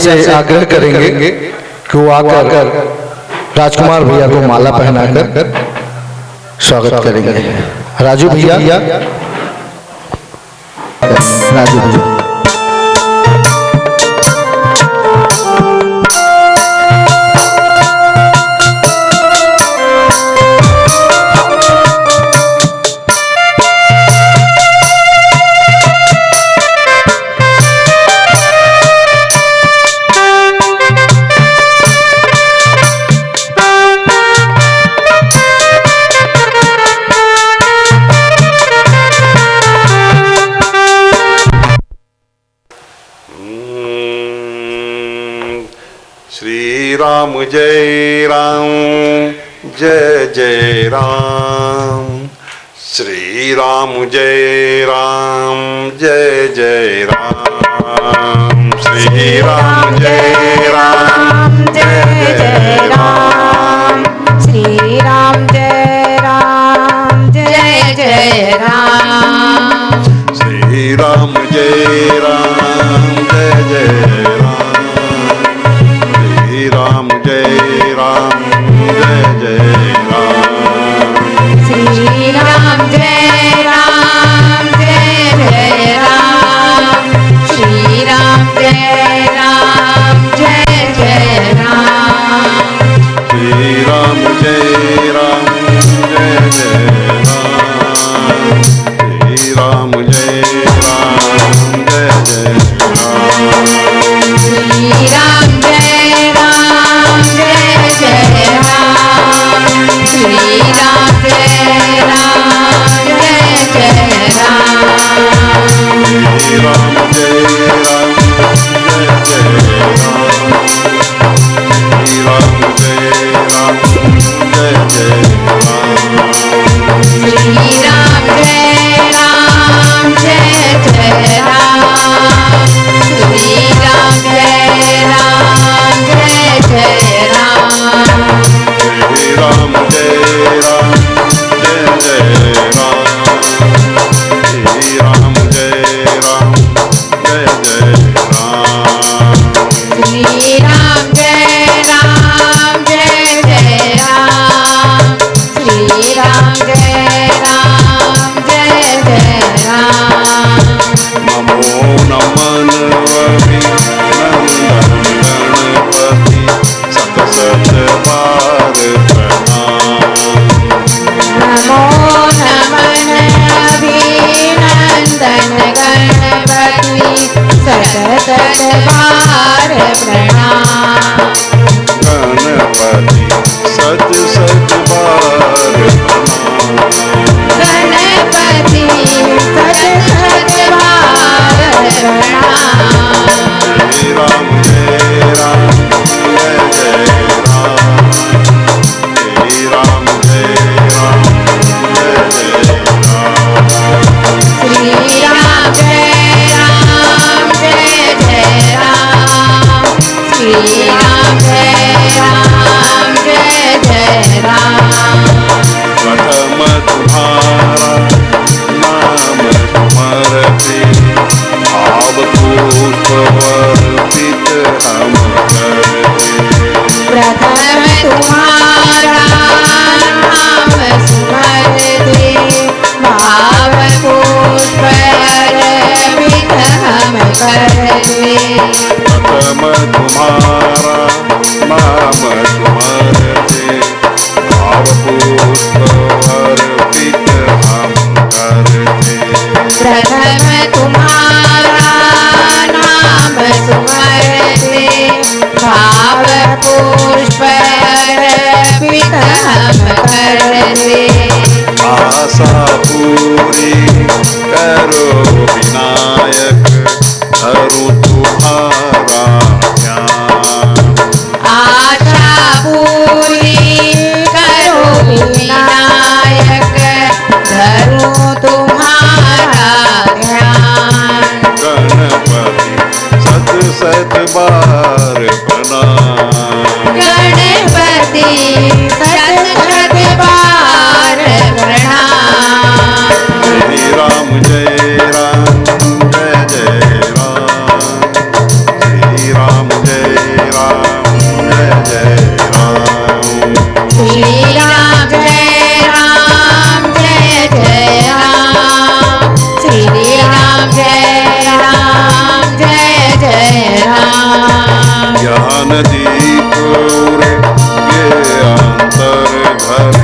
से आग्रह करेंगे कि वो आकर राजकुमार भैया को माला पहनाकर स्वागत करेंगे। राजू भैया, राजू भैया। राम जय राम जय जय राम, श्री राम जय राम जय जय राम, श्री राम जय राम जय जय राम, श्री राम जय राम जय जय राम, श्री राम जय राम जय जय राम, श्री राम जय राम जय जय राम, श्री राम जय राम जय जय राम, श्री राम जय राम जय जय राम, श्री राम जय राम जय जय राम, श्री राम जय राम जय जय राम, श्री राम जय राम जय जय राम, श्री राम जय राम जय जय राम, श्री राम जय राम जय जय राम, श्री राम जय राम जय जय राम, श्री राम जय राम जय जय राम, श्री राम जय राम जय जय राम, श्री राम जय राम जय जय राम, श्री राम जय राम जय जय राम, श्री राम जय राम जय जय राम, श्री राम जय राम जय जय राम, नमो नमन अभिनंदन गणपति सत सत बार प्रणाम, नमो नमन अभिनंदन गणपति सत सत बार प्रणाम, गणपति सत सत बार प्रणाम, गणपति सत सत बार प्रणाम, श्री राम जय राम जय जय राम, श्री राम जय राम जय जय राम, श्री राम जय राम जय जय राम, श्री राम जय राम जय जय राम, प्रथम तुम्हारा नाम स्मरते भाव पुष्प अर्पित हम करते, प्रथम तुम्हारा नाम स्मरते भाव पुष्प अर्पित हम करते, प्रथम तुम्हारा नाम स्मरते भाव पुष्प अर्पित हम करते, प्रथम तुम्हारा नाम स्मरते भाव पुष्प अर्पित हम करते, आशा पूरी करो विनायक धरो तुम्हारा ध्यान, आशा पूरी करो विनायक धरो तुम्हारा ध्यान, गणपति सत सत बार प्रणाम, गणपति सत सत बार प्रणाम, श्री राम जय राम जय जय राम, श्री राम जय ज्ञान दीप उरे ये अंतर घर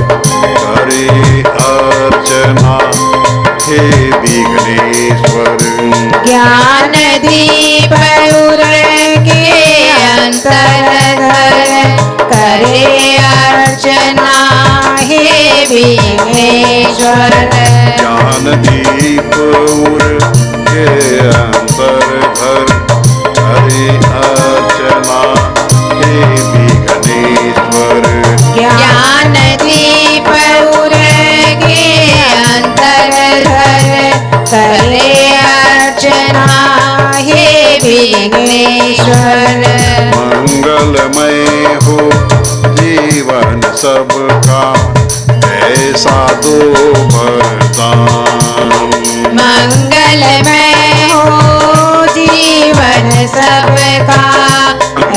करे अर्चना हे विघ्नेश्वर। ज्ञान दीप के अंतर धर करे अर्चना हे विघ्नेश्वर। ज्ञान दीप के अंतर घर करे अर्चना हे विघ्नेश्वर। ज्ञान दीप के अंतर धर करे अर्चना हे विघ्नेश्वर। मंगलमय हो जीवन सबका ऐसा दो वरदान। मंगलमय हो जीवन सबका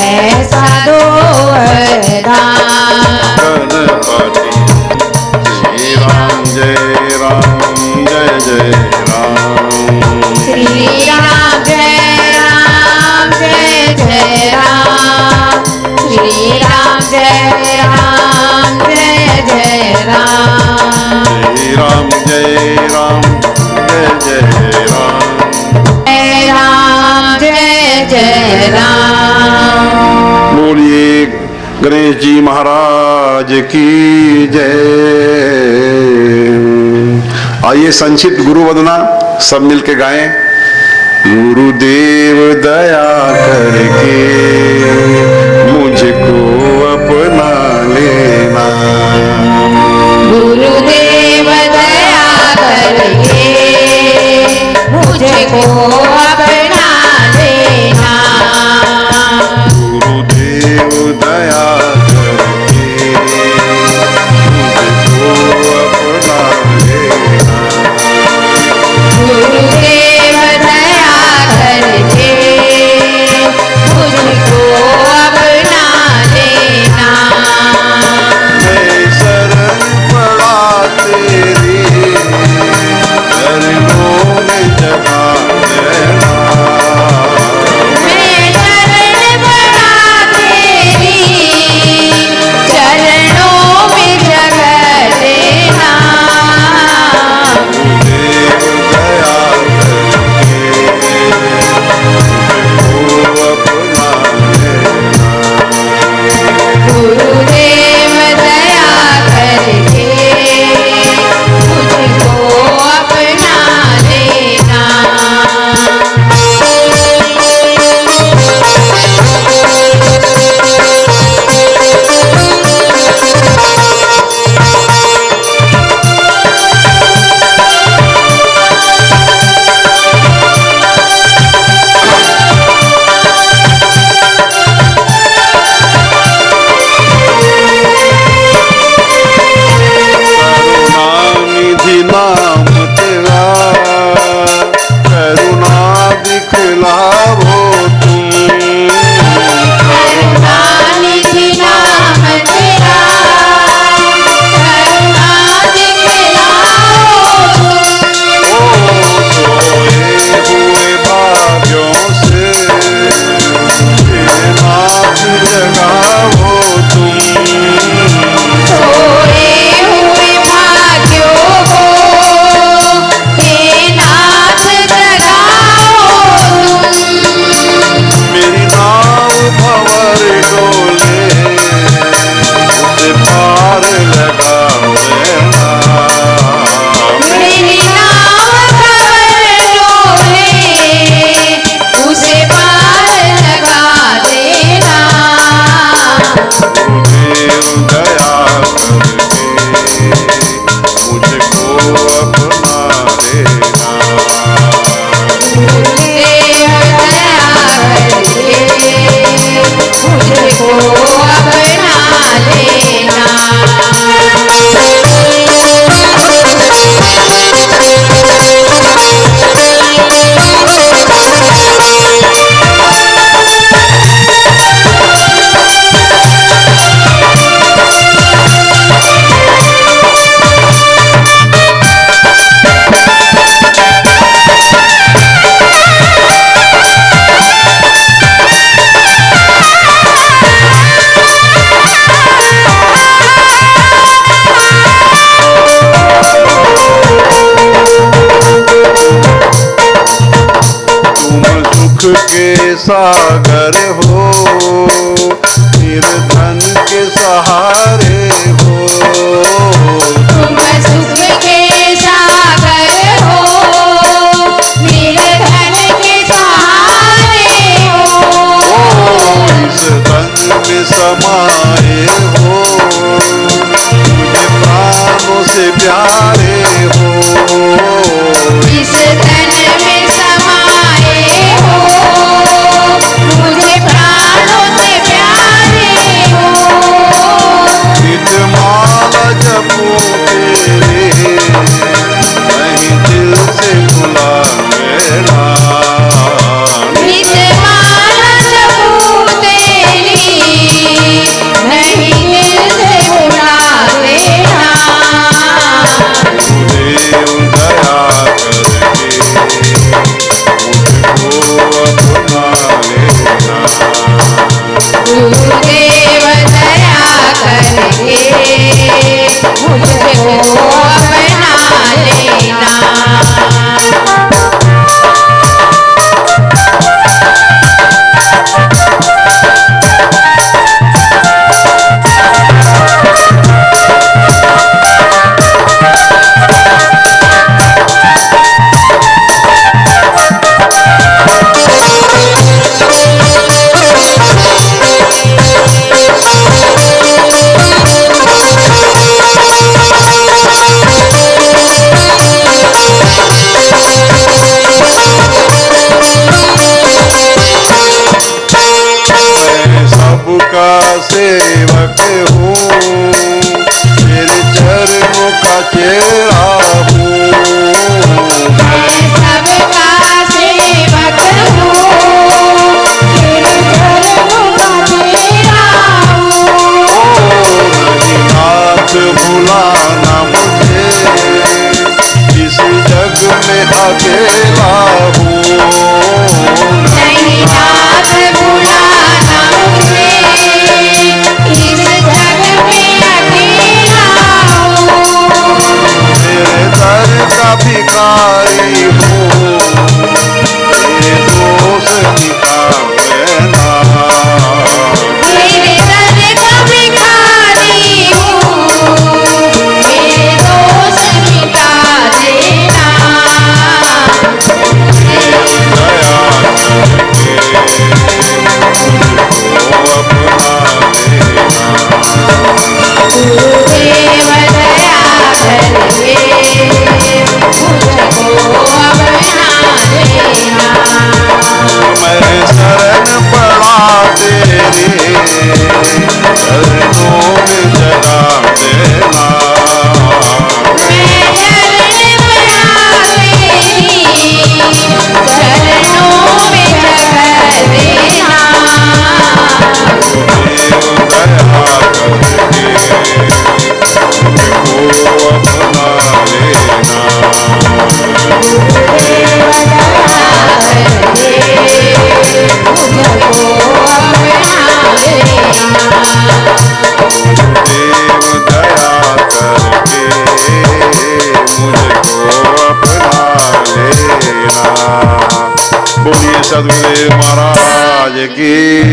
ऐसा दो वरदान। गणपति श्री राम जय राम जय जय राम। श्री राम जय राम जय जय राम। श्री राम जय राम जय जय राम। श्री राम जय राम जय जय राम। जय राम जय जय राम। बोलिए गणेश जी महाराज की जय। आइए संक्षिप्त गुरु वंदना सब मिलके गाएं। गुरुदेव दया करके मुझको अपना लेना। गुरुदेव दया करके मुझको अपना लेना। गुरुदेव दया करके मुझको अपना लेना। गुरुदेव दया करके मुझको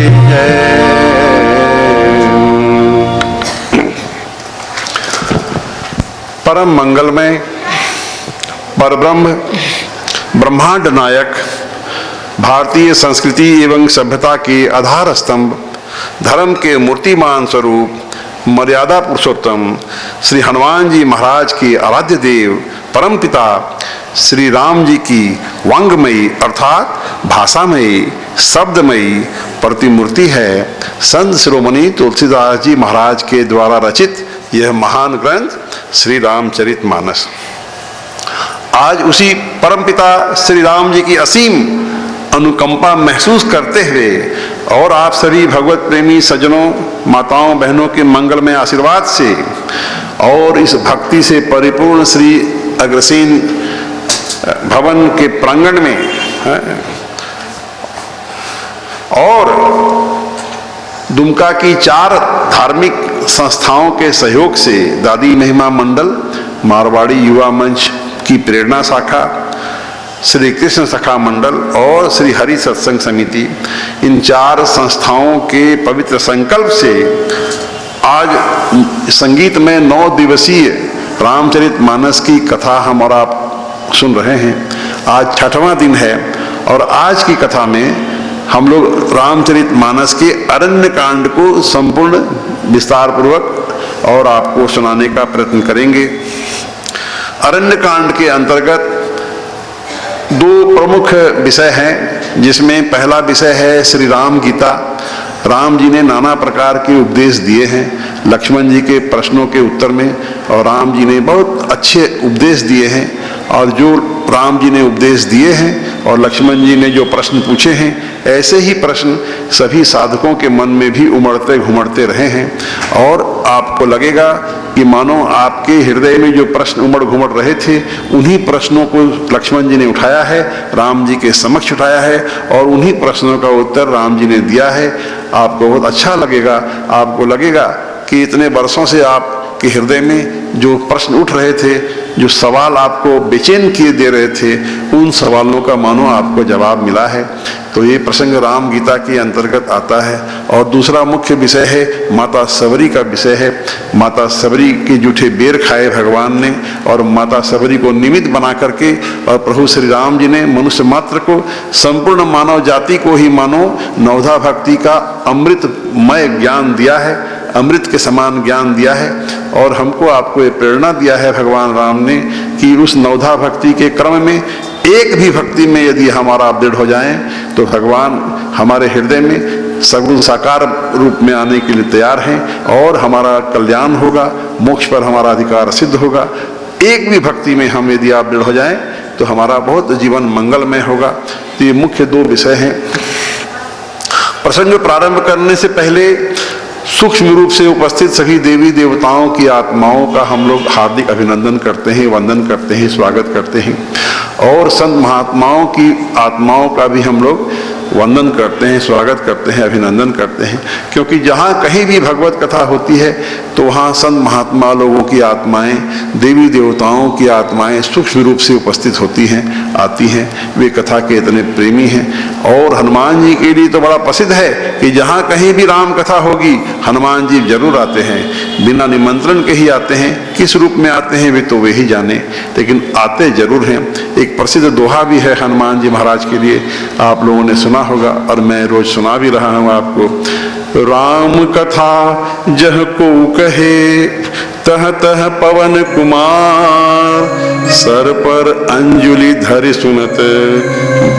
जय। परम मंगलमय परब्रह्म ब्रह्मांड नायक भारतीय संस्कृति एवं सभ्यता के आधार स्तंभ धर्म के मूर्तिमान स्वरूप मर्यादा पुरुषोत्तम श्री हनुमान जी महाराज के आराध्य देव परम पिता श्री राम जी की वांगमयी अर्थात भाषामयी शब्दमयी प्रतिमूर्ति है संत शिरोमणि तुलसीदास जी महाराज के द्वारा रचित यह महान ग्रंथ श्री रामचरितमानस। आज उसी परमपिता श्री राम जी की असीम अनुकंपा महसूस करते हुए और आप सभी भगवत प्रेमी सज्जनों माताओं बहनों के मंगलमय आशीर्वाद से और इस भक्ति से परिपूर्ण श्री अग्रसेन भवन के प्रांगण में और दुमका की 4 धार्मिक संस्थाओं के सहयोग से दादी महिमा मंडल, मारवाड़ी युवा मंच की प्रेरणा शाखा, श्री कृष्ण सखा मंडल और श्री हरि सत्संग समिति, इन 4 संस्थाओं के पवित्र संकल्प से आज संगीत में 9 दिवसीय रामचरितमानस की कथा हम और आप सुन रहे हैं। आज 6वां दिन है और आज की कथा में हम लोग रामचरितमानस के अरण्य कांड को संपूर्ण विस्तार पूर्वक और आपको सुनाने का प्रयत्न करेंगे। अरण्य कांड के अंतर्गत 2 प्रमुख विषय हैं, जिसमें पहला विषय है श्री राम गीता। राम जी ने नाना प्रकार के उपदेश दिए हैं लक्ष्मण जी के प्रश्नों के उत्तर में, और राम जी ने बहुत अच्छे उपदेश दिए हैं। और जो राम जी ने उपदेश दिए हैं और लक्ष्मण जी ने जो प्रश्न पूछे हैं, ऐसे ही प्रश्न सभी साधकों के मन में भी उमड़ते घुमड़ते रहे हैं। और आपको लगेगा कि मानो आपके हृदय में जो प्रश्न उमड़ घुमड़ रहे थे, उन्हीं प्रश्नों को लक्ष्मण जी ने उठाया है, राम जी के समक्ष उठाया है और उन्हीं प्रश्नों का उत्तर राम जी ने दिया है। आपको बहुत अच्छा लगेगा। आपको लगेगा कि इतने वर्षों से आपके हृदय में जो प्रश्न उठ रहे थे, जो सवाल आपको बेचैन किए दे रहे थे, उन सवालों का मानो आपको जवाब मिला है। तो ये प्रसंग राम गीता के अंतर्गत आता है। और दूसरा मुख्य विषय है माता सबरी का विषय है। माता सबरी के जूठे बेर खाए भगवान ने और माता सबरी को निमित्त बना करके और प्रभु श्री राम जी ने मनुष्य मात्र को, संपूर्ण मानव जाति को ही मानो नवधा भक्ति का अमृतमय ज्ञान दिया है, अमृत के समान ज्ञान दिया है। और हमको आपको ये प्रेरणा दिया है भगवान राम ने कि उस नवधा भक्ति के क्रम में एक भी भक्ति में यदि हमारा आप दृढ़ हो जाएं तो भगवान हमारे हृदय में सगुण साकार रूप में आने के लिए तैयार हैं और हमारा कल्याण होगा, मोक्ष पर हमारा अधिकार सिद्ध होगा। एक भी भक्ति में हम यदि आप दृढ़ हो जाएं तो हमारा बहुत जीवन मंगलमय होगा। तो ये मुख्य 2 विषय हैं। प्रसंग प्रारंभ करने से पहले सूक्ष्म रूप से उपस्थित सभी देवी देवताओं की आत्माओं का हम लोग हार्दिक अभिनंदन करते हैं, वंदन करते हैं, स्वागत करते हैं। और संत महात्माओं की आत्माओं का भी हम लोग वंदन करते हैं, स्वागत करते हैं, अभिनंदन करते हैं। क्योंकि जहाँ कहीं भी भगवत कथा होती है तो वहाँ संत महात्मा लोगों की आत्माएं, देवी देवताओं की आत्माएं सूक्ष्म रूप से उपस्थित होती हैं, आती हैं। वे कथा के इतने प्रेमी हैं। और हनुमान जी के लिए तो बड़ा प्रसिद्ध है कि जहाँ कहीं भी राम कथा होगी हनुमान जी जरूर आते हैं, बिना निमंत्रण के ही आते हैं। किस रूप में आते हैं वे तो वे ही जाने, लेकिन आते जरूर हैं। एक प्रसिद्ध दोहा भी है हनुमान जी महाराज के लिए, आप लोगों ने सुना होगा और मैं रोज सुना भी रहा हूं आपको। राम कथा जह को कहे तह तह पवन कुमार, सर पर अंजुलि धरि सुनत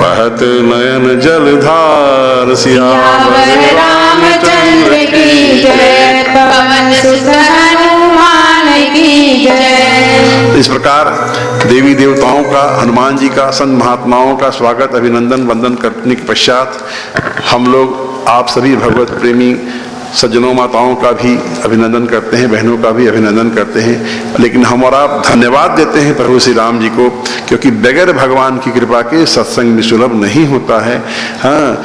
बहत नयन जलधार। सियावर रामचंद्र की जय, पवन सुत हनुमान की जय। इस प्रकार देवी देवताओं का, हनुमान जी का, संत महात्माओं का स्वागत अभिनंदन वंदन करने के पश्चात हम लोग आप सभी भगवत प्रेमी सज्जनों माताओं का भी अभिनंदन करते हैं, बहनों का भी अभिनंदन करते हैं। लेकिन हम और आप धन्यवाद देते हैं प्रभु श्री राम जी को, क्योंकि बगैर भगवान की कृपा के सत्संग सुलभ नहीं होता है। हाँ,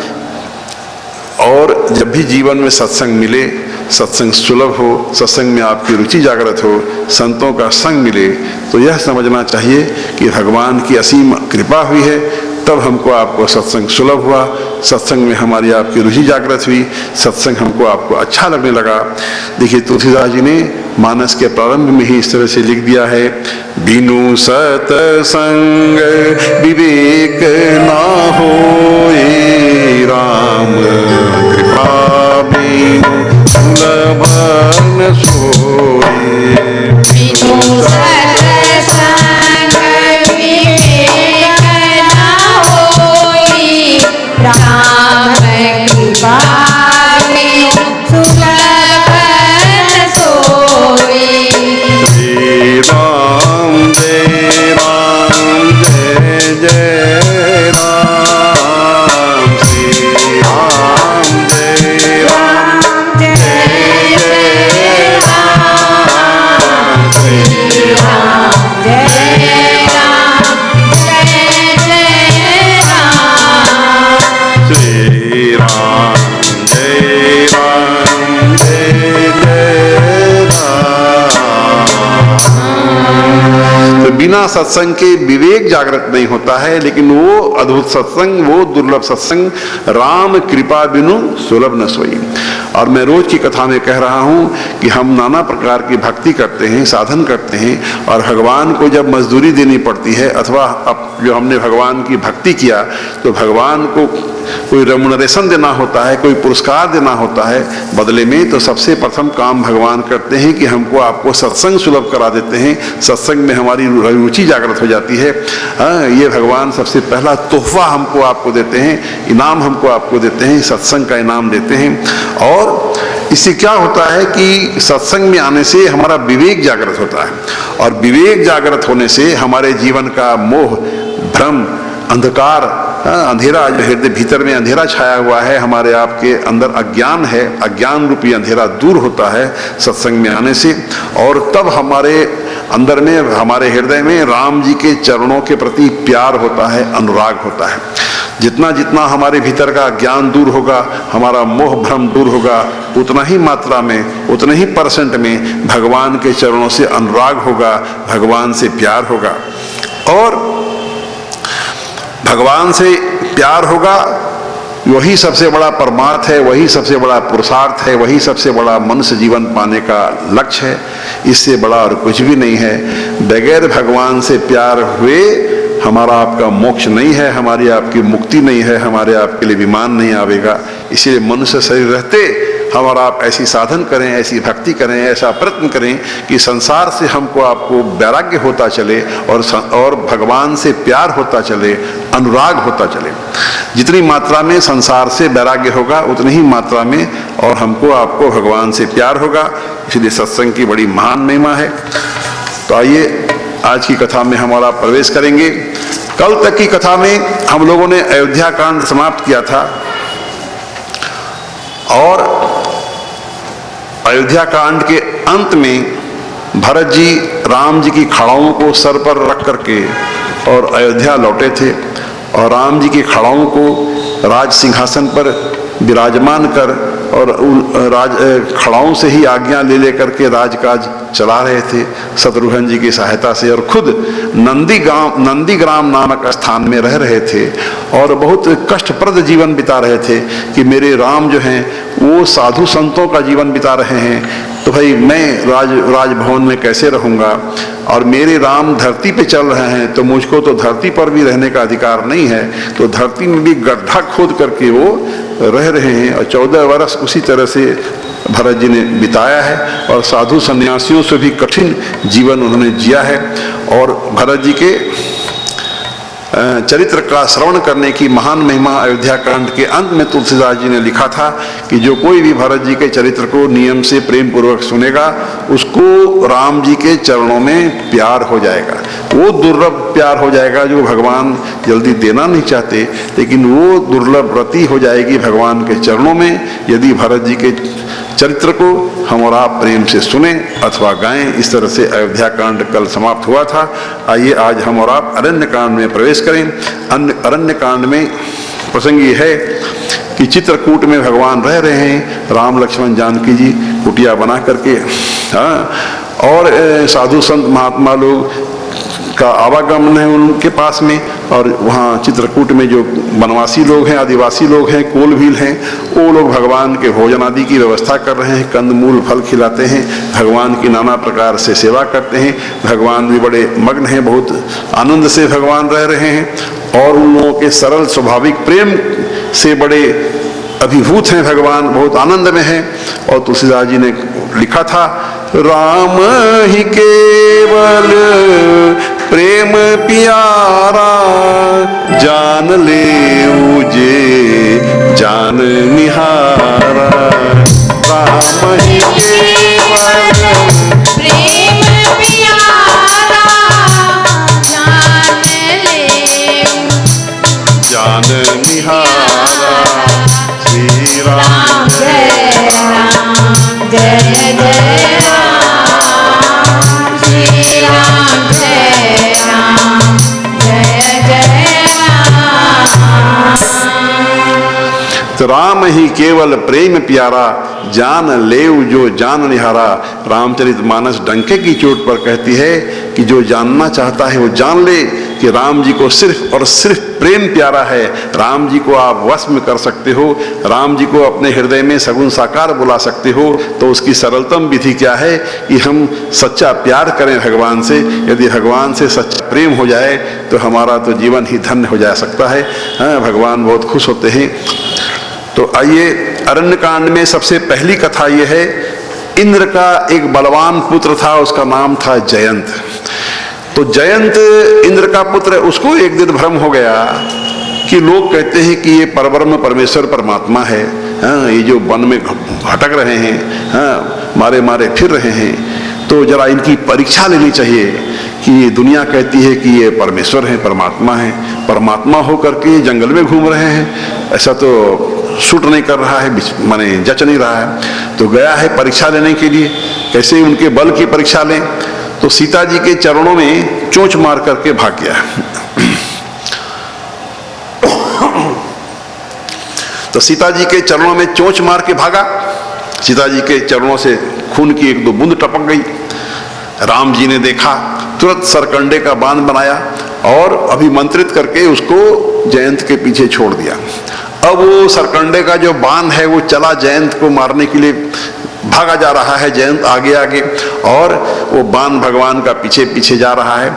और जब भी जीवन में सत्संग मिले, सत्संग सुलभ हो, सत्संग में आपकी रुचि जागृत हो, संतों का संग मिले, तो यह समझना चाहिए कि भगवान की असीम कृपा हुई है, तब हमको आपको सत्संग सुलभ हुआ, सत्संग में हमारी आपकी रुचि जागृत हुई, सत्संग हमको आपको अच्छा लगने लगा। देखिए तुलसीदास जी ने मानस के प्रारंभ में ही इस तरह से लिख दिया है, बिनु सत्संग विवेक ना होए, राम कृपा बिनु सुलभ न सोए। बिनु सत्संग विवेक न होई, राम कृपा बिनु सुलभ न सोई। श्री राम जय राम जय जय राम, श्री राम जय राम जय जय राम, श्री राम जय राम जय जय राम, श्री राम जय राम जय जय राम। तो बिना सत्संग के विवेक जागृत नहीं होता है, लेकिन वो अद्भुत सत्संग, वो दुर्लभ सत्संग, राम कृपा बिनु सुलभ न सोई। और मैं रोज की कथा में कह रहा हूं कि हम नाना प्रकार की भक्ति करते हैं, साधन करते हैं, और भगवान को जब मजदूरी देनी पड़ती है, अथवा अब जो हमने भगवान की भक्ति किया तो भगवान को कोई रेम्युनरेशन देना होता है, कोई पुरस्कार देना होता है बदले में, तो सबसे प्रथम काम भगवान करते हैं कि हमको आपको सत्संग सुलभ करा देते हैं, सत्संग में हमारी रुचि जागृत हो जाती है। ये भगवान सबसे पहला तोहफा हमको आपको देते हैं, इनाम हमको आपको देते हैं, सत्संग का इनाम देते हैं। और इससे क्या होता है कि सत्संग में आने से हमारा विवेक जागृत होता है, और विवेक जागृत होने से हमारे जीवन का मोह, भ्रम, अंधकार, अंधेरा जो हृदय भीतर में अंधेरा छाया हुआ है, हमारे आपके अंदर अज्ञान है, अज्ञान रूपी अंधेरा दूर होता है सत्संग में आने से। और तब हमारे अंदर में, हमारे हृदय में राम जी के चरणों के प्रति प्यार होता है, अनुराग होता है। जितना जितना हमारे भीतर का ज्ञान दूर होगा, हमारा मोह भ्रम दूर होगा, उतना ही मात्रा में, उतने ही % में भगवान के चरणों से अनुराग होगा, भगवान से प्यार होगा। और भगवान से प्यार होगा, वही सबसे बड़ा परमार्थ है, वही सबसे बड़ा पुरुषार्थ है, वही सबसे बड़ा मनुष्य जीवन पाने का लक्ष्य है। इससे बड़ा और कुछ भी नहीं है। बगैर भगवान से प्यार हुए हमारा आपका मोक्ष नहीं है, हमारी आपकी मुक्ति नहीं है, हमारे आपके लिए विमान नहीं आवेगा। इसलिए मनुष्य शरीर रहते हम और आप ऐसी साधन करें, ऐसी भक्ति करें, ऐसा प्रयत्न करें कि संसार से हमको आपको वैराग्य होता चले, और भगवान से प्यार होता चले, अनुराग होता चले। जितनी मात्रा में संसार से वैराग्य होगा, उतनी ही मात्रा में और हमको आपको भगवान से प्यार होगा। इसलिए सत्संग की बड़ी महान महिमा है। तो आइए आज की कथा में हमारा प्रवेश करेंगे। कल तक की कथा में हम लोगों ने अयोध्या कांड समाप्त किया था, और अयोध्या कांड के अंत में भरत जी राम जी की खड़ाओं को सर पर रख करके और अयोध्या लौटे थे, और राम जी की खड़ाओं को राज सिंहासन पर विराजमान कर और खड़ाओं से ही आज्ञा ले लेकर के राजकाज चला रहे थे शत्रुघ्न जी की सहायता से, और खुद नंदीग्राम नामक स्थान में रह रहे थे, और बहुत कष्टप्रद जीवन बिता रहे थे कि मेरे राम जो हैं वो साधु संतों का जीवन बिता रहे हैं, तो भाई मैं राजभवन में कैसे रहूँगा, और मेरे राम धरती पे चल रहे हैं तो मुझको तो धरती पर भी रहने का अधिकार नहीं है। तो धरती में भी गड्ढा खोद करके वो रह रहे हैं, और 14 वर्ष उसी तरह से भरत जी ने बिताया है, और साधु सन्यासियों से भी कठिन जीवन उन्होंने जिया है। और भरत जी के चरित्र का श्रवण करने की महान महिमा अयोध्या कांड के अंत में तुलसीदास जी ने लिखा था कि जो कोई भी भरत जी के चरित्र को नियम से प्रेम पूर्वक सुनेगा, उसको राम जी के चरणों में प्यार हो जाएगा। वो दुर्लभ प्यार हो जाएगा जो भगवान जल्दी देना नहीं चाहते, लेकिन वो दुर्लभ रति हो जाएगी भगवान के चरणों में, यदि भरत जी के चरित्र को हम और आप प्रेम से सुने अथवा गाएं। इस तरह से अयोध्या कांड कल समाप्त हुआ था। आइए आज हम और आप अरण्य कांड में प्रवेश करें। अरण्य कांड में प्रसंग ये है कि चित्रकूट में भगवान रह रहे हैं, राम लक्ष्मण जानकी जी कुटिया बना करके, और साधु संत महात्मा लोग का आवागमन है उनके पास में, और वहाँ चित्रकूट में जो वनवासी लोग हैं, आदिवासी लोग हैं, कोल भील हैं, वो लोग भगवान के भोजन आदि की व्यवस्था कर रहे हैं, कंदमूल फल खिलाते हैं, भगवान की नाना प्रकार से सेवा करते हैं। भगवान भी बड़े मग्न हैं, बहुत आनंद से भगवान रह रहे हैं, और उन लोगों के सरल स्वाभाविक प्रेम से बड़े अभिभूत हैं भगवान, बहुत आनंद में हैं। और तुलसीदास जी ने लिखा था, राम ही केवल प्रेम प्यारा, जान ले उजे जान निहारा। राम ही केवल प्रेम प्यारा, जान ले जान निहारा। श्री राम जय राम, जय जय राम, श्री राम जय राम, जय जय राम। तो राम ही केवल प्रेम प्यारा, जान लेव जो जान निहारा। रामचरितमानस डंके की चोट पर कहती है कि जो जानना चाहता है वो जान ले कि राम जी को सिर्फ और सिर्फ प्रेम प्यारा है। राम जी को आप वश में कर सकते हो, राम जी को अपने हृदय में सगुण साकार बुला सकते हो। तो उसकी सरलतम विधि क्या है कि हम सच्चा प्यार करें भगवान से। यदि भगवान से सच्चा प्रेम हो जाए तो हमारा तो जीवन ही धन्य हो जा सकता है। हाँ, भगवान बहुत खुश होते हैं। तो आइए, अरण्य कांड में सबसे पहली कथा यह है, इंद्र का एक बलवान पुत्र था, उसका नाम था जयंत। तो जयंत इंद्र का पुत्र, उसको एक दिन भ्रम हो गया कि लोग कहते हैं कि ये परब्रह्म परमेश्वर परमात्मा है। हाँ, ये जो वन में भटक रहे हैं, हाँ, मारे मारे फिर रहे हैं, तो जरा इनकी परीक्षा लेनी चाहिए कि ये दुनिया कहती है कि ये परमेश्वर है, परमात्मा है, परमात्मा होकर के जंगल में घूम रहे हैं, ऐसा तो सूट नहीं कर रहा है, माने जच नहीं रहा है। तो गया है परीक्षा लेने के लिए, कैसे उनके बल की परीक्षा लें। तो सीता जी के चरणों में चोंच मार करके भाग गया। तो सीता जी के चरणों में चोंच मार के भागा, सीता जी के चरणों से खून की एक दो बूंद टपक गई। राम जी ने देखा, तुरंत सरकंडे का बाण बनाया और अभिमंत्रित करके उसको जयंत के पीछे छोड़ दिया। अब वो सरकंडे का जो बाण है वो चला जयंत को मारने के लिए, भागा जा रहा है जयंत आगे आगे, और वो बाण भगवान का पीछे पीछे जा रहा है।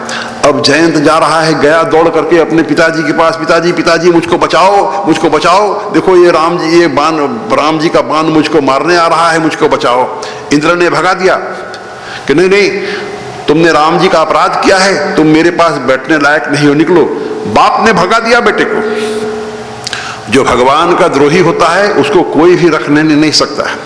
अब जयंत जा रहा है, गया दौड़ करके अपने पिताजी के पास, पिताजी पिताजी मुझको बचाओ, मुझको बचाओ, देखो ये राम जी, ये बाण, राम जी का बाण मुझको मारने आ रहा है, मुझको बचाओ। इंद्र ने भगा दिया कि नहीं नहीं, तुमने राम जी का अपराध किया है, तुम मेरे पास बैठने लायक नहीं हो, निकलो। बाप ने भगा दिया बेटे को। जो भगवान का द्रोही होता है उसको कोई भी रखने नहीं सकता है।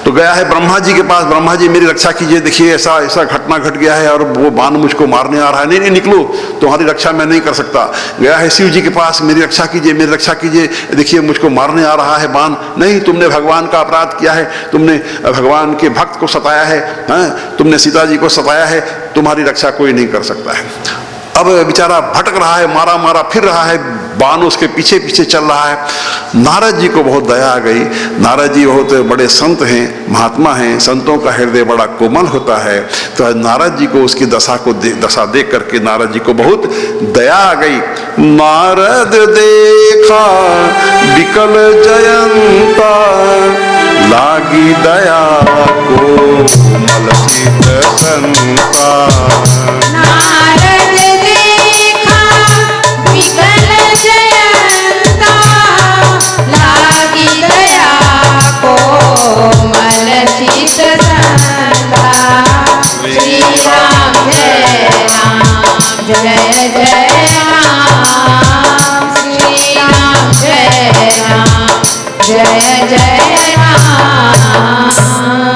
तो गया है ब्रह्मा जी के पास, ब्रह्मा जी मेरी रक्षा कीजिए, देखिए ऐसा ऐसा घटना घट गया है और वो बाण मुझको मारने आ रहा है। नहीं नहीं निकलो, तुम्हारी रक्षा मैं नहीं कर सकता। गया है शिव जी के पास, मेरी रक्षा कीजिए, मेरी रक्षा कीजिए, देखिए मुझको मारने आ रहा है बाण। नहीं, तुमने भगवान का अपराध किया है, तुमने भगवान के भक्त को सताया है, तुमने सीता जी को सताया है, तुम्हारी रक्षा कोई नहीं कर सकता है। अब बेचारा भटक रहा है, मारा मारा फिर रहा है, बाण उसके पीछे पीछे चल रहा है। नारद जी को बहुत दया आ गई। नारद जी बहुत बड़े संत हैं, महात्मा हैं, संतों का हृदय बड़ा कोमल होता है। तो नारद जी को उसकी दशा देख करके नारद जी को बहुत दया आ गई। नारद देखा विकल जयंता, लागी दया को मलचित संता। नारद देखा विकल जयंता, लागी दया को मलचित संता। श्री राम जय राम, जय जय राम, श्री राम जय राम, जय जय राम।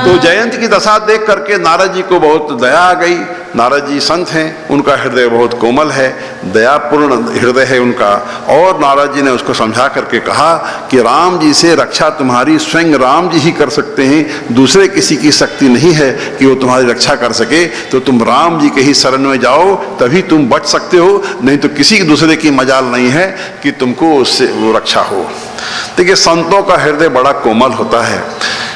तो जयंत की दशा देख करके नारद जी को बहुत दया आ गई। नारद जी संत हैं, उनका हृदय बहुत कोमल है, दयापूर्ण हृदय है उनका। और नारद जी ने उसको समझा करके कहा कि राम जी से रक्षा तुम्हारी स्वयं राम जी ही कर सकते हैं, दूसरे किसी की शक्ति नहीं है कि वो तुम्हारी रक्षा कर सके। तो तुम राम जी के ही शरण में जाओ, तभी तुम बच सकते हो, नहीं तो किसी दूसरे की मजाल नहीं है कि तुमको उससे वो रक्षा हो। देखिए, संतों का हृदय बड़ा कोमल होता है।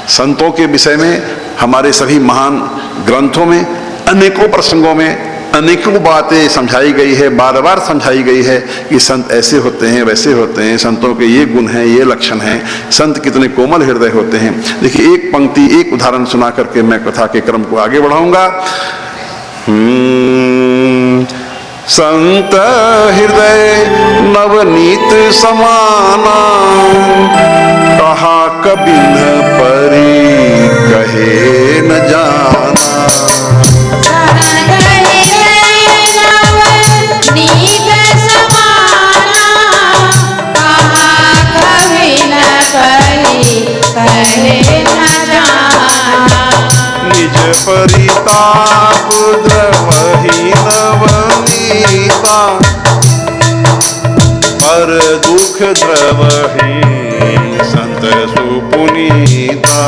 संतों के विषय में हमारे सभी महान ग्रंथों में अनेकों प्रसंगों में अनेकों बातें समझाई गई है, बार बार समझाई गई है कि संत ऐसे होते हैं, वैसे होते हैं, संतों के ये गुण हैं, ये लक्षण हैं, संत कितने कोमल हृदय होते हैं। देखिए एक पंक्ति, एक उदाहरण सुना करके मैं कथा के क्रम को आगे बढ़ाऊंगा। संत हृदय नवनीत समाना, कहा कबिन परी कहे न जाना। निज परिताप द्रवहि नवनीता, पर दुख द्रवहि संत सुपुनीता।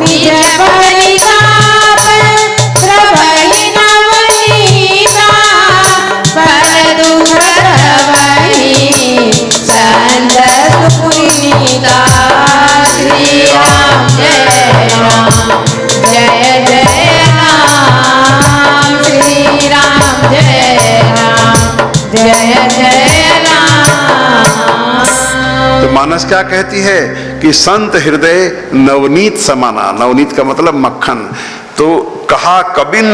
निज परिताप द्रवहि नवनीता, पर दुख द्रवहि संत सुपुनीता। श्री राम जय राम, जय जय राम। श्री राम जय राम, जय जय राम। तो मानस क्या कहती है कि संत हृदय नवनीत समाना, नवनीत का मतलब मक्खन। तो कहा कबिन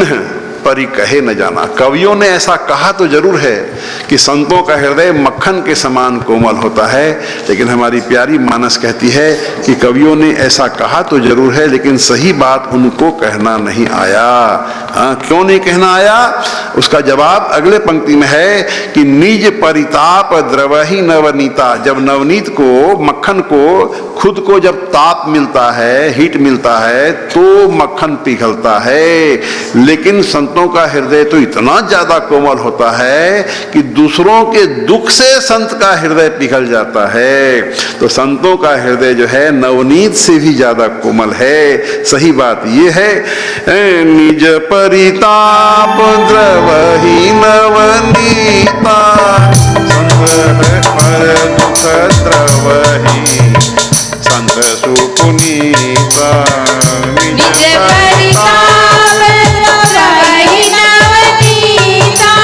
परी कहे न जाना, कवियों ने ऐसा कहा तो जरूर है कि संतों का हृदय मक्खन के समान कोमल होता है, लेकिन हमारी प्यारी मानस कहती है कि कवियों ने ऐसा कहा तो जरूर है, लेकिन सही बात उनको कहना नहीं आया। क्यों नहीं कहना आया? उसका जवाब अगले पंक्ति में है कि निज परिताप द्रवहि नवनीता। जब नवनीत को, मक्खन को, खुद को जब ताप मिलता है, हीट मिलता है, तो मक्खन पिघलता है। लेकिन संतों का हृदय तो इतना ज्यादा कोमल होता है कि दूसरों के दुख से संत का हृदय पिघल जाता है। तो संतों का हृदय जो है नवनीत से भी ज्यादा कोमल है। सही बात ये है, निज परिताप द्रवहि नवनीता, संत पर दुख द्रवहि संत सुपुनीता। निज परिताप द्रवहि नवनीता,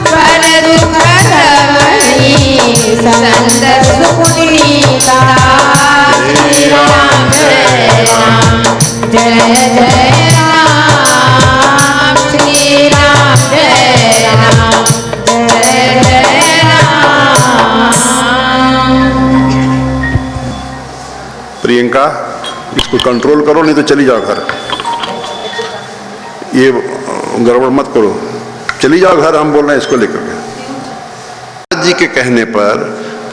पर दुख द्रवहि संत सुपुनीता। श्री राम जय राम, जय जय राम। श्री राम जय राम, जय जय राम। प्रियंका, इसको कंट्रोल करो, नहीं तो चली जाओ घर। ये गड़बड़ मत करो, चली जाओ घर, हम बोल रहे हैं इसको लेकर के। जी के कहने पर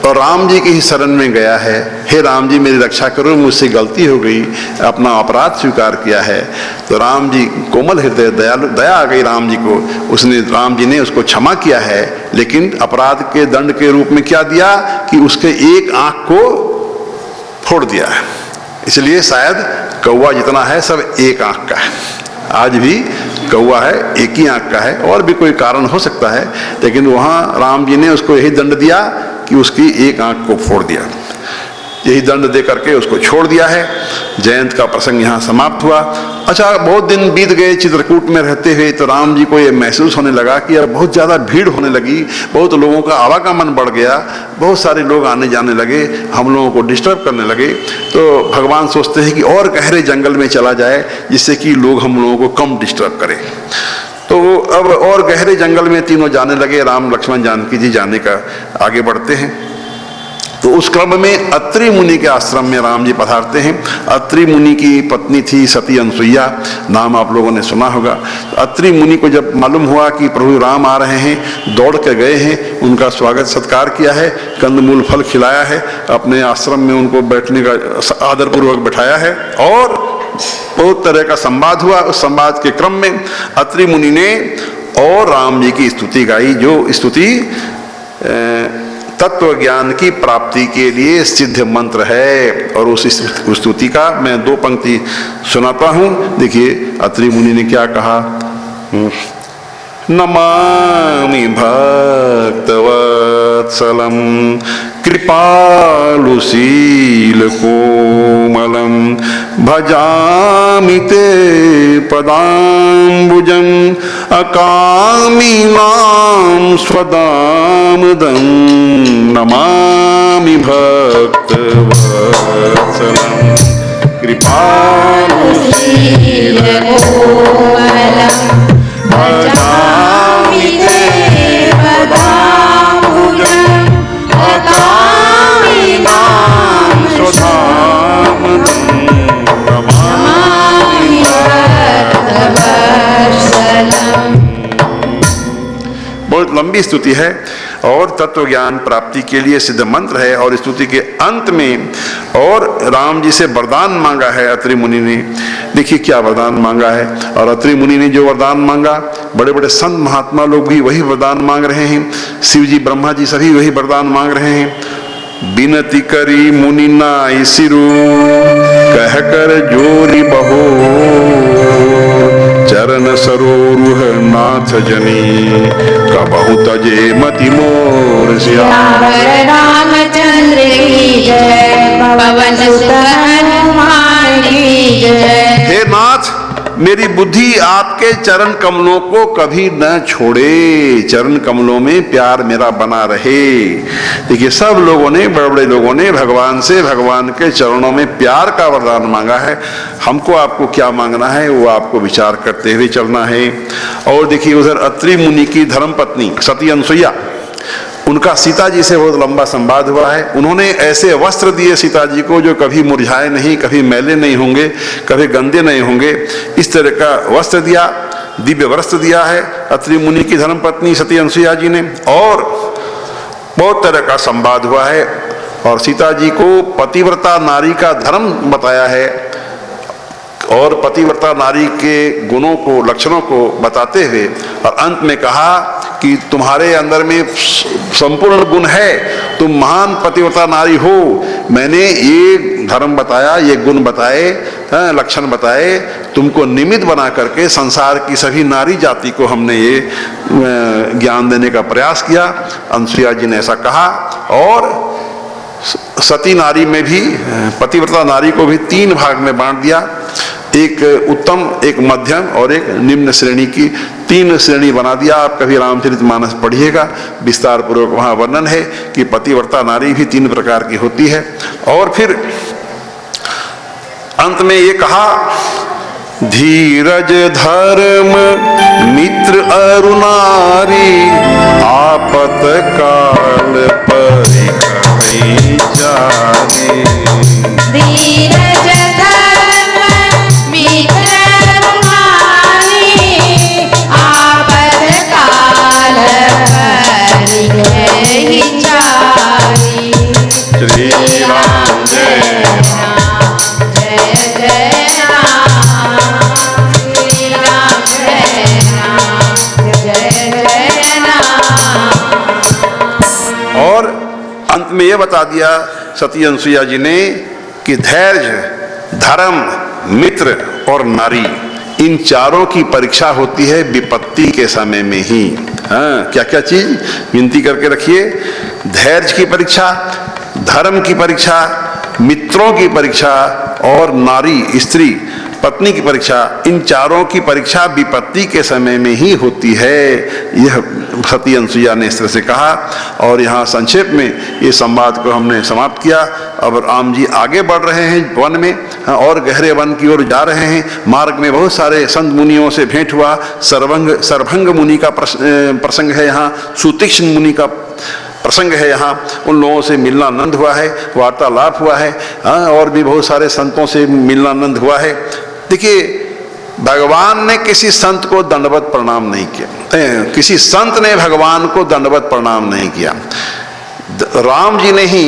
और राम जी की ही शरण में गया है, हे राम जी मेरी रक्षा करो, मुझसे गलती हो गई, अपना अपराध स्वीकार किया है। तो राम जी कोमल हृदय, दयालु, दया आ गई राम जी को। राम जी ने उसको क्षमा किया है, लेकिन अपराध के दंड के रूप में क्या दिया कि उसके एक आंख को फोड़ दिया है। इसलिए शायद कौवा जितना है सब एक आंख का है। आज भी कौवा है, एक ही आंख का है, और भी कोई कारण हो सकता है, लेकिन वहां राम जी ने उसको यही दंड दिया कि उसकी एक आंख को फोड़ दिया। यही दंड दे करके उसको छोड़ दिया है। जयंत का प्रसंग यहाँ समाप्त हुआ। अच्छा, बहुत दिन बीत गए चित्रकूट में रहते हुए, तो राम जी को ये महसूस होने लगा कि अब बहुत ज़्यादा भीड़ होने लगी, बहुत लोगों का आवागमन बढ़ गया, बहुत सारे लोग आने जाने लगे, हम लोगों को डिस्टर्ब करने लगे। तो भगवान सोचते हैं कि और गहरे जंगल में चला जाए, जिससे कि लोग हम लोगों को कम डिस्टर्ब करें। तो अब और गहरे जंगल में तीनों जाने लगे। राम, लक्ष्मण, जानकी जी जाने का आगे बढ़ते हैं। तो उस क्रम में अत्रि मुनि के आश्रम में राम जी पधारते हैं। अत्रि मुनि की पत्नी थी सती अनसुईया, नाम आप लोगों ने सुना होगा। अत्रि मुनि को जब मालूम हुआ कि प्रभु राम आ रहे हैं, दौड़ के गए हैं, उनका स्वागत सत्कार किया है, कंदमूल फल खिलाया है, अपने आश्रम में उनको बैठने का आदरपूर्वक बैठाया है, और बहुत तरह का संवाद हुआ। उस संवाद के क्रम में अत्रि मुनि ने और राम जी की स्तुति गाई, जो स्तुति तत्व ज्ञान की प्राप्ति के लिए सिद्ध मंत्र है। और उस स्तुति का मैं 2 पंक्ति सुनाता हूं। देखिए अत्रि मुनि ने क्या कहा। नमामि भक्तवत्सलं कृपालुशीलकोमलं भजामि ते पदाम्बुजं अकामिनां स्वदामदं नमामि भक्तवत्सलं कृपालुशीलकोमलं भजामि ते पदाम्बुजम् अकामिनां स्वदामदं नमामि भक्तवत्सलम्। बहुत लंबी स्तुति है और तत्व ज्ञान प्राप्ति के लिए सिद्ध मंत्र है। और स्तुति के अंत में और राम जी से वरदान मांगा है अत्रि मुनि ने। देखिए क्या वरदान मांगा है। और अत्रि मुनि ने जो वरदान मांगा, बड़े बड़े संत महात्मा लोग भी वही वरदान मांग रहे हैं। शिव जी, ब्रह्मा जी सभी वही वरदान मांग रहे हैं। बिनती करी मुनि नाई सिरु कह कर जोरी बहो चरण सरोरुह नाथ जनी कबहु तजे मति मोर सियावर रामचंद्र की जय, पवन सुत हनुमान की जय। हे नाथ, मेरी बुद्धि आपके चरण कमलों को कभी न छोड़े, चरण कमलों में प्यार मेरा बना रहे। देखिए सब लोगों ने, बड़े बड़े लोगों ने भगवान से भगवान के चरणों में प्यार का वरदान मांगा है। हमको आपको क्या मांगना है वो आपको विचार करते हुए चलना है। और देखिए उधर अत्रि मुनि की धर्मपत्नी सती अनसुईया, उनका सीता जी से बहुत लंबा संवाद हुआ है। उन्होंने ऐसे वस्त्र दिए सीता जी को जो कभी मुरझाए नहीं, कभी मैले नहीं होंगे, कभी गंदे नहीं होंगे। इस तरह का वस्त्र दिया, दिव्य वस्त्र दिया है अत्रि मुनि की धर्मपत्नी सती अनसुईया जी ने। और बहुत तरह का संवाद हुआ है और सीता जी को पतिव्रता नारी का धर्म बताया है और पतिव्रता नारी के गुणों को, लक्षणों को बताते हुए और अंत में कहा कि तुम्हारे अंदर में संपूर्ण गुण है, तुम महान पतिव्रता नारी हो। मैंने ये धर्म बताया, ये गुण बताए, लक्षण बताए, तुमको निमित्त बना करके संसार की सभी नारी जाति को हमने ये ज्ञान देने का प्रयास किया। अनसुईया जी ने ऐसा कहा। और सती नारी में भी, पतिव्रता नारी को भी 3 भाग में बांट दिया, एक उत्तम, एक मध्यम और एक निम्न श्रेणी की 3 श्रेणी बना दिया। आप कभी रामचरितमानस पढ़िएगा, विस्तार पूर्वक वहां वर्णन है कि पतिव्रता नारी भी 3 प्रकार की होती है। और फिर अंत में ये कहा, धीरज धर्म मित्र अरुणारी आपत काल परिखई जाने। धीरज धर्म मित्र अरुणारी आपत काल परिखई जाने। श्री राम जय राम, जय जय राम। श्री राम जय राम, जय जय राम। और अंत में यह बता दिया सती अनसुईया जी ने कि धैर्य, धर्म, मित्र और नारी, इन चारों की परीक्षा होती है विपत्ति के समय में ही। हाँ, क्या क्या चीज विनती करके रखिए। धैर्य की परीक्षा, धर्म की परीक्षा, मित्रों की परीक्षा और नारी, स्त्री, पत्नी की परीक्षा, इन चारों की परीक्षा विपत्ति के समय में ही होती है। यह सती अनसुईया ने इस तरह से कहा। और यहाँ संक्षेप में ये संवाद को हमने समाप्त किया। अब राम जी आगे बढ़ रहे हैं वन में, और गहरे वन की ओर जा रहे हैं। मार्ग में बहुत सारे संत मुनियों से भेंट हुआ। सरभंग मुनि का प्रसंग है यहाँ, सुतीक्ष्ण मुनि का प्रसंग है यहाँ। उन लोगों से मिलनानंद हुआ है, वार्तालाप हुआ है। और भी बहुत सारे संतों से मिलनानंद हुआ है। देखिए, भगवान ने किसी संत को दंडवत प्रणाम नहीं किया, किसी संत ने भगवान को दंडवत प्रणाम नहीं किया। राम जी ने ही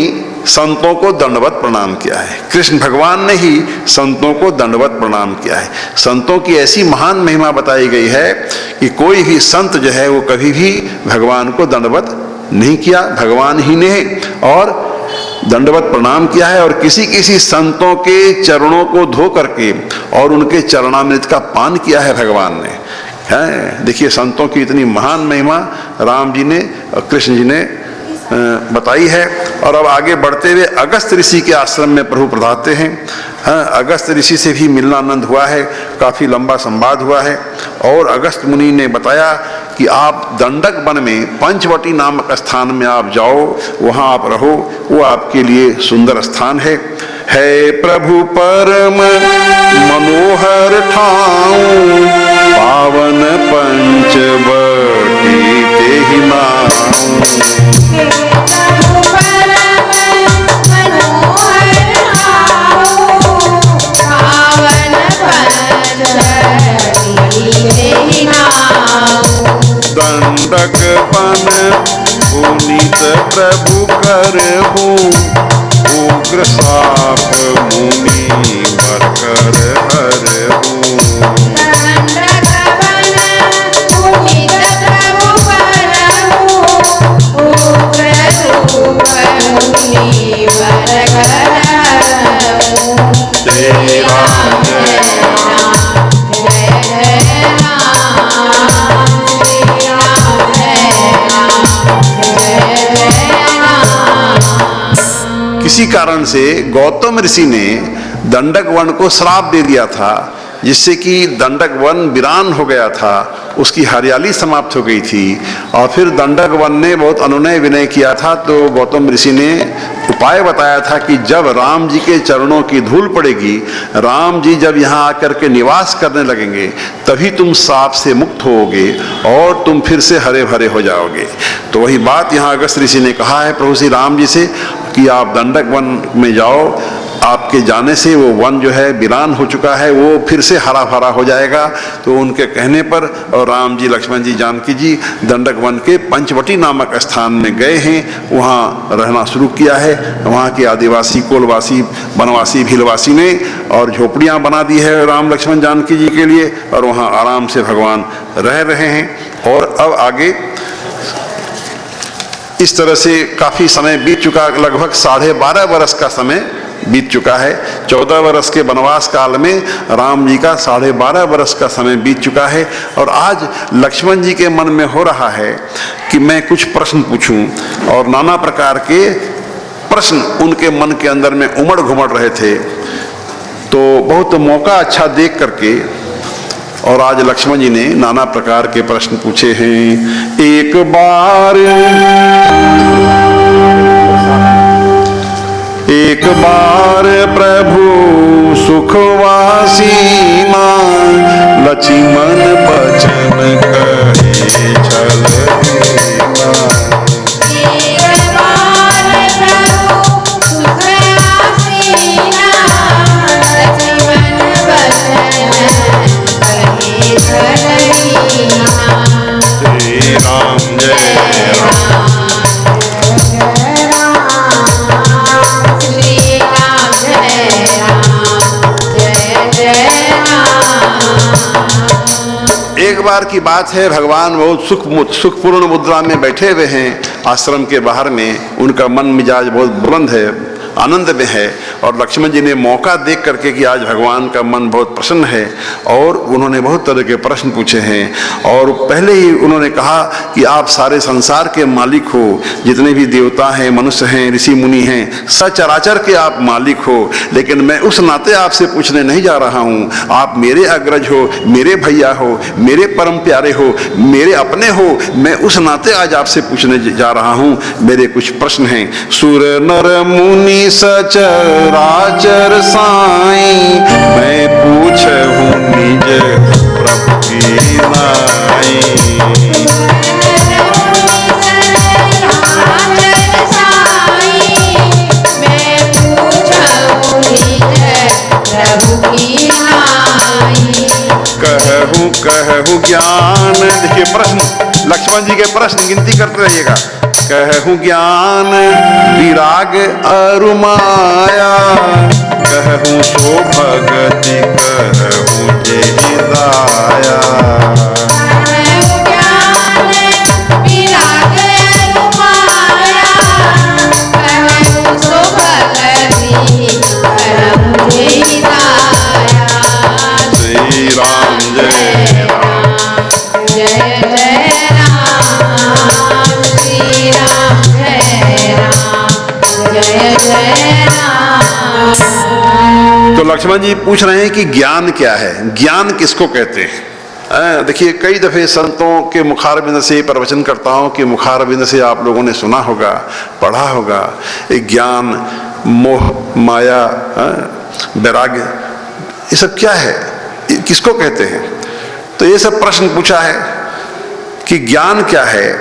संतों को दंडवत प्रणाम किया है। कृष्ण भगवान ने ही संतों को दंडवत प्रणाम किया है। संतों की ऐसी महान महिमा बताई गई है कि कोई भी संत जो है वो कभी भी भगवान को दंडवत नहीं किया, भगवान ही ने और दंडवत प्रणाम किया है। और किसी किसी संतों के चरणों को धो करके और उनके चरणामृत का पान किया है भगवान ने। है, देखिए संतों की इतनी महान महिमा राम जी ने और कृष्ण जी ने बताई है। और अब आगे बढ़ते हुए अगस्त ऋषि के आश्रम में प्रभु पधारते हैं। अगस्त ऋषि से भी मिलनानंद हुआ है, काफ़ी लंबा संवाद हुआ है। और अगस्त मुनि ने बताया कि आप दंडक वन में पंचवटी नामक स्थान में आप जाओ, वहाँ आप रहो, वो आपके लिए सुंदर स्थान है प्रभु परम मनोहर ठाऊं, पावन पंचवटी तेहि नाऊं। दंडक वन पुनीत प्रभु करहूं, उग्र साप मुनि वर कर हरहूं। दंडक वन पुनीत प्रभु करहूं, उग्र रूप मुनि वर कर हरहूं। जय राम जय राम जय जय राम, श्री राम जय राम, जय जय राम। किसी कारण से गौतम ऋषि ने दंडक वन को श्राप दे दिया था, जिससे कि दंडक वन वीरान हो गया था, उसकी हरियाली समाप्त हो गई थी। और फिर दंडक वन ने बहुत अनुनय विनय किया था, तो गौतम ऋषि ने उपाय बताया था कि जब राम जी के चरणों की धूल पड़ेगी, राम जी जब यहाँ आकर के निवास करने लगेंगे, तभी तुम श्राप से मुक्त होगे और तुम फिर से हरे भरे हो जाओगे। तो वही बात यहाँ अगस्त ऋषि ने कहा है प्रभु श्री राम जी से कि आप दंडक वन में जाओ, आपके जाने से वो वन जो है वीरान हो चुका है, वो फिर से हरा भरा हो जाएगा। तो उनके कहने पर और राम जी, लक्ष्मण जी, जानकी जी दंडक वन के पंचवटी नामक स्थान में गए हैं, वहाँ रहना शुरू किया है। वहाँ के आदिवासी, कोलवासी, वनवासी, भीलवासी ने और झोपड़ियाँ बना दी है राम लक्ष्मण जानकी जी के लिए, और वहाँ आराम से भगवान रह रहे हैं। और अब आगे इस तरह से काफ़ी समय बीत चुका, लगभग 12.5 वर्ष का समय बीत चुका है। 14 वर्ष के वनवास काल में राम जी का 12.5 वर्ष का समय बीत चुका है। और आज लक्ष्मण जी के मन में हो रहा है कि मैं कुछ प्रश्न पूछूं, और नाना प्रकार के प्रश्न उनके मन के अंदर में उमड़ घुमड़ रहे थे। तो बहुत मौका अच्छा देख करके और आज लक्ष्मण जी ने नाना प्रकार के प्रश्न पूछे हैं। एक बार प्रभु सुखवासी मां, लक्ष्मण बचन कहे छल एक बार की बात है, भगवान बहुत सुखपूर्ण मुद्रा में बैठे हुए हैं आश्रम के बाहर में। उनका मन मिजाज बहुत बुलंद है, आनंद में है। और लक्ष्मण जी ने मौका देख करके कि आज भगवान का मन बहुत प्रसन्न है, और उन्होंने बहुत तरह के प्रश्न पूछे हैं। और पहले ही उन्होंने कहा कि आप सारे संसार के मालिक हो, जितने भी देवता हैं, मनुष्य हैं, ऋषि मुनि हैं, सचराचर के आप मालिक हो। लेकिन मैं उस नाते आपसे पूछने नहीं जा रहा हूँ, आप मेरे अग्रज हो, मेरे भैया हो, मेरे परम प्यारे हो, मेरे अपने हो। मैं उस नाते आज आपसे पूछने जा रहा हूँ, मेरे कुछ प्रश्न हैं। सुर नर मुनि सचराचर साईं, मैं पूछहूँ निज प्रभु की नाई। कहूँ ज्ञान, देखिए प्रश्न, लक्ष्मण जी के प्रश्न गिनती करते रहिएगा। कहूँ ज्ञान विराग अरु माया, कहूँ सो भगति, कहूँ जेहि दाया। श्री राम जय राम, जय जय राम, श्री राम जय जी पूछ रहे हैं कि ज्ञान क्या है, ज्ञान किसको कहते हैं। देखिए, कई दफे संतों के मुखारबिंद से, प्रवचनकर्ताओं के मुखारबिंद से आप लोगों ने सुना होगा, पढ़ा होगा, ज्ञान, मोह, माया, वैराग्य, ये सब क्या है, किसको कहते हैं। तो ये सब प्रश्न पूछा है कि ज्ञान क्या है।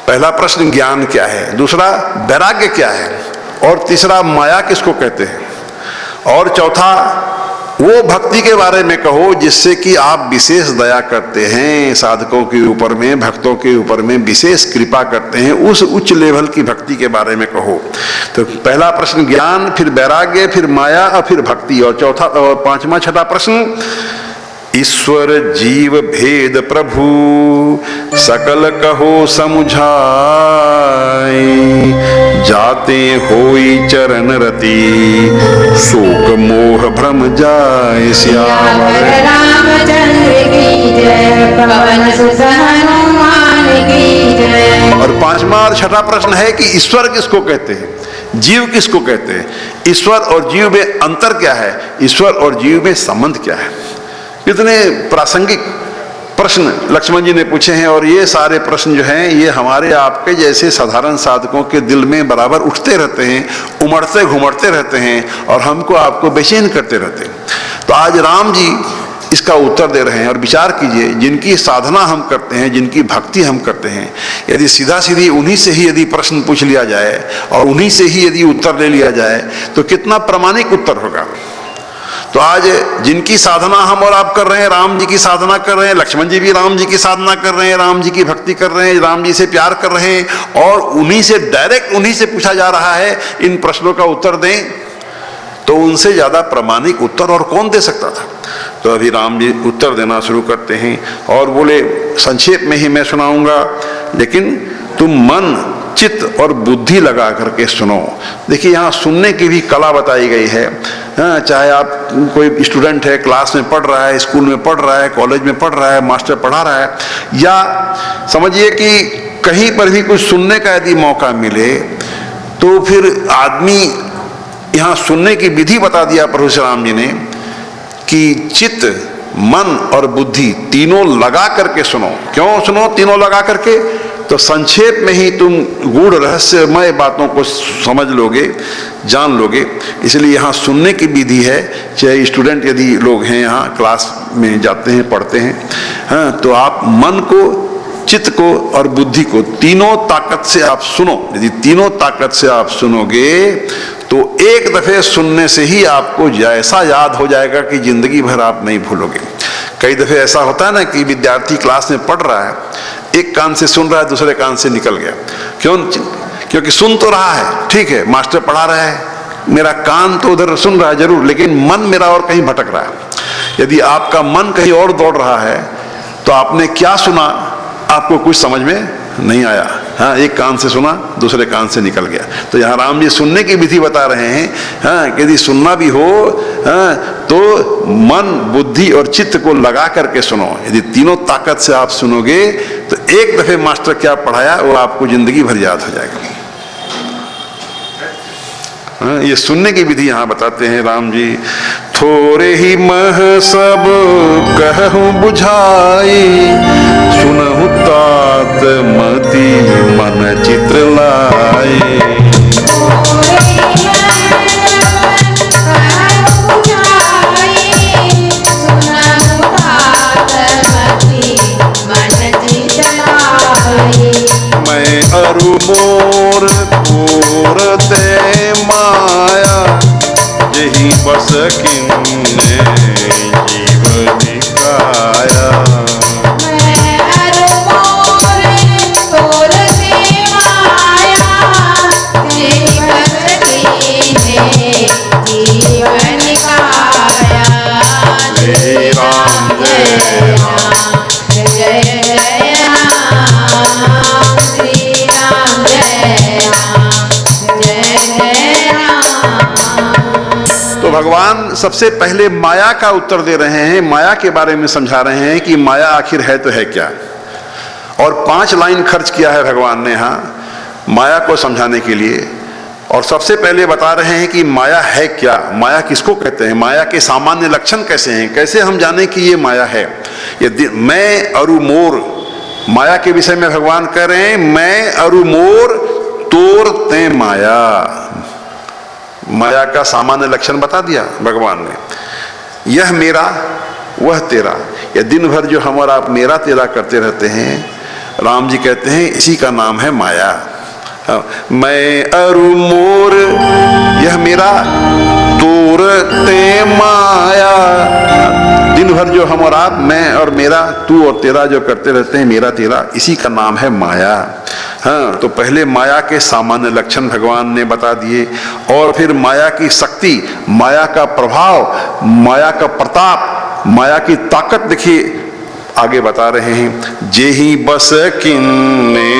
पहला प्रश्न ज्ञान क्या है, दूसरा वैराग्य क्या है, और तीसरा माया किसको कहते हैं, और चौथा वो भक्ति के बारे में कहो जिससे कि आप विशेष दया करते हैं, साधकों के ऊपर में, भक्तों के ऊपर में विशेष कृपा करते हैं, उस उच्च लेवल की भक्ति के बारे में कहो। तो पहला प्रश्न ज्ञान, फिर वैराग्य, फिर माया और फिर भक्ति, और चौथा और पांचवा छठा प्रश्न ईश्वर जीव भेद प्रभु सकल कहो समुझाई, जाते होई चरण रति शोक मोह भ्रम जाए श्यामर रामचंद्र की जय, पवन सुत हनुमान की जय। और पांचवा और छठा प्रश्न है कि ईश्वर किसको कहते हैं, जीव किसको कहते हैं, ईश्वर और जीव में अंतर क्या है, ईश्वर और जीव में संबंध क्या है। कितने प्रासंगिक प्रश्न लक्ष्मण जी ने पूछे हैं, और ये सारे प्रश्न जो हैं ये हमारे आपके जैसे साधारण साधकों के दिल में बराबर उठते रहते हैं, उमड़ते घुमड़ते रहते हैं, और हमको आपको बेचैन करते रहते हैं। तो आज राम जी इसका उत्तर दे रहे हैं। और विचार कीजिए, जिनकी साधना हम करते हैं, जिनकी भक्ति हम करते हैं, यदि सीधा सीधी उन्हीं से ही यदि प्रश्न पूछ लिया जाए और उन्हीं से ही यदि उत्तर ले लिया जाए तो कितना प्रामाणिक उत्तर होगा। तो आज जिनकी साधना हम और आप कर रहे हैं, राम जी की साधना कर रहे हैं, लक्ष्मण जी भी राम जी की साधना कर रहे हैं, राम जी की भक्ति कर रहे हैं, राम जी से प्यार कर रहे हैं, और उन्हीं से डायरेक्ट उन्हीं से पूछा जा रहा है इन प्रश्नों का उत्तर दें, तो उनसे ज्यादा प्रामाणिक उत्तर और कौन दे सकता था। तो अभी राम जी उत्तर देना शुरू करते हैं और बोले, संक्षेप में ही मैं सुनाऊंगा, लेकिन तुम मन, चित्त और बुद्धि लगा करके सुनो। देखिए, यहाँ सुनने की भी कला बताई गई है। चाहे आप कोई स्टूडेंट है, क्लास में पढ़ रहा है, स्कूल में पढ़ रहा है, कॉलेज में पढ़ रहा है, मास्टर पढ़ा रहा है, या समझिए कि कहीं पर भी कुछ सुनने का यदि मौका मिले, तो फिर आदमी, यहाँ सुनने की विधि बता दिया प्रभु श्री राम जी ने कि चित्त, मन और बुद्धि तीनों लगा करके सुनो। क्यों सुनो तीनों लगा करके? तो संक्षेप में ही तुम गूढ़ रहस्यमय बातों को समझ लोगे, जान लोगे। इसलिए यहाँ सुनने की विधि है। चाहे स्टूडेंट यदि लोग हैं, यहाँ क्लास में जाते हैं, पढ़ते हैं, हाँ, तो आप मन को, चित्त को और बुद्धि को तीनों ताकत से आप सुनो। यदि तीनों ताकत से आप सुनोगे तो एक दफे सुनने से ही आपको ऐसा याद हो जाएगा कि जिंदगी भर आप नहीं भूलोगे। कई दफे ऐसा होता है ना कि विद्यार्थी क्लास में पढ़ रहा है, एक कान से सुन रहा है, दूसरे कान से निकल गया। क्यों? क्योंकि सुन तो रहा है, ठीक है, मास्टर पढ़ा रहा है, मेरा कान तो उधर सुन रहा है जरूर, लेकिन मन मेरा और कहीं भटक रहा है। यदि आपका मन कहीं और दौड़ रहा है तो आपने क्या सुना, आपको कुछ समझ में नहीं आया। हाँ, एक कान से सुना, दूसरे कान से निकल गया। तो यहाँ राम जी सुनने की विधि बता रहे हैं। हाँ, यदि सुनना भी हो, हाँ, तो मन, बुद्धि और चित्त को लगा करके सुनो। यदि तीनों ताकत से आप सुनोगे तो एक दफे मास्टर क्या पढ़ाया वो आपको जिंदगी भर याद हो जाएगा। हाँ, ये सुनने की विधि यहाँ बताते हैं राम जी। थोड़े ही मह सब कहूँ बुझाई, सुनहु तात मति मन चित्र लाई। मैं अरु मोर पूरते माया, यही बस किन्ने जीव दिखाया। भगवान सबसे पहले माया का उत्तर दे रहे हैं, माया के बारे में समझा रहे हैं कि माया आखिर है तो है क्या। और 5 लाइन खर्च किया है भगवान ने यहाँ माया को समझाने के लिए। और सबसे पहले बता रहे हैं कि माया है क्या, माया किसको कहते हैं, माया के सामान्य लक्षण कैसे हैं, कैसे हम जाने कि ये माया है। ये मैं अरु मोर, माया के विषय में भगवान कह रहे हैं मैं अरु मोर तोर ते माया। माया का सामान्य लक्षण बता दिया भगवान ने। यह मेरा वह तेरा, यह दिन भर जो हम और आप मेरा तेरा करते रहते हैं, राम जी कहते हैं इसी का नाम है माया। मैं अरु मोर यह मेरा तोर ते माया। दिन भर जो हम और आप, मैं और मेरा, तू और तेरा जो करते रहते हैं, मेरा तेरा, इसी का नाम है माया। हाँ, तो पहले माया के सामान्य लक्षण भगवान ने बता दिए, और फिर माया की शक्ति, माया का प्रभाव, माया का प्रताप, माया की ताकत देखिए आगे बता रहे हैं। जेहि बस किन्ने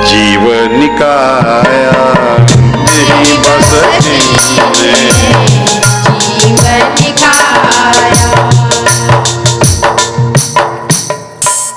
जीव निकाया, जेहि बस किन्ने जीव निकाया।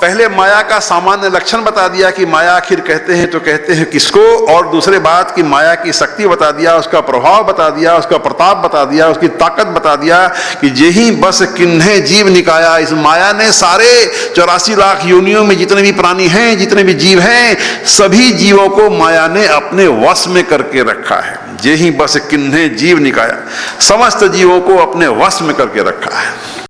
पहले माया का सामान्य लक्षण बता दिया कि माया आखिर कहते हैं तो कहते हैं किसको, और दूसरे बात कि माया की शक्ति बता दिया, उसका प्रभाव बता दिया, उसका प्रताप बता दिया, उसकी ताकत बता दिया कि जेहि बस किन्हे जीव निकाया। इस माया ने सारे 84 लाख योनियों में जितने भी प्राणी हैं, जितने भी जीव हैं, सभी जीवों को माया ने अपने वश में करके रखा है। जेहि बस किन्हे जीव निकाया, समस्त जीवों को अपने वश में करके रखा है।